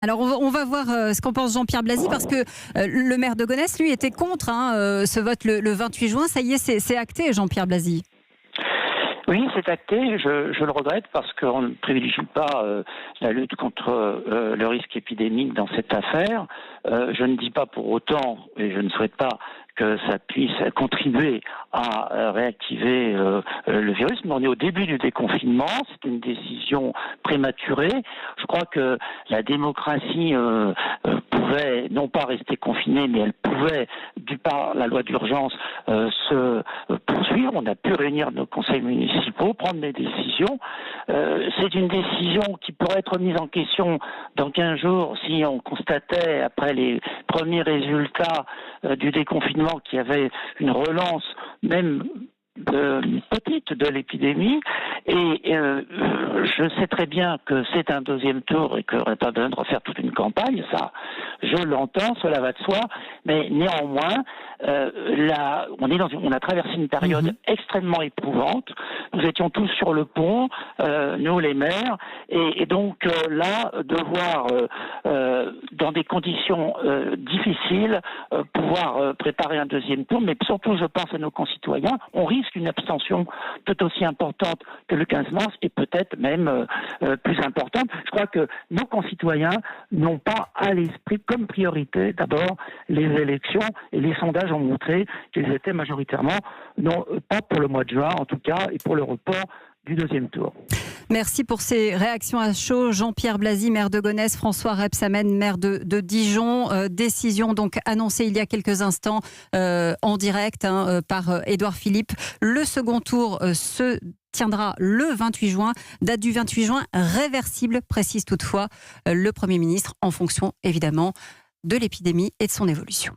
Alors on va voir ce qu'en pense Jean-Pierre Blasi, parce que le maire de Gonesse, lui, était contre ce vote le 28 juin. Ça y est, c'est acté, Jean-Pierre Blasi. Oui, c'est acté. Je le regrette parce qu'on ne privilégie pas la lutte contre le risque épidémique dans cette affaire. Je ne dis pas pour autant, et je ne souhaite pas que ça puisse contribuer à réactiver le virus, mais on est au début du déconfinement, c'est une décision prématurée. Je crois que la démocratie pouvait non pas rester confinée, mais elle pouvait, par la loi d'urgence, se poursuivre. On a pu réunir nos conseils municipaux, prendre des décisions. C'est une décision qui pourrait être mise en question dans 15 jours si on constatait, après les premiers résultats du déconfinement, qu'il y avait une relance, même petite, de l'épidémie. Et je sais très bien que c'est un deuxième tour et qu'il n'y aurait pas besoin de refaire toute une campagne, ça, je l'entends, cela va de soi, mais néanmoins, on a traversé une période extrêmement éprouvante. Nous étions tous sur le pont, nous les maires, et donc là, devoir dans des conditions difficiles pouvoir préparer un deuxième tour, mais surtout, je pense à nos concitoyens, on risque une abstention tout aussi importante que le 15 mars, et peut-être même plus importante. Je crois que nos concitoyens n'ont pas à l'esprit comme priorité d'abord les élections, et les sondages ont montré qu'ils étaient majoritairement, non pas pour le mois de juin en tout cas, et pour le report du deuxième tour. Merci pour ces réactions à chaud. Jean-Pierre Blasi, maire de Gonesse, François Rebsamen, maire de Dijon. Décision donc annoncée il y a quelques instants en direct par Édouard Philippe. Le second tour se tiendra le 28 juin. Date du 28 juin réversible, précise toutefois le Premier ministre, en fonction évidemment de l'épidémie et de son évolution.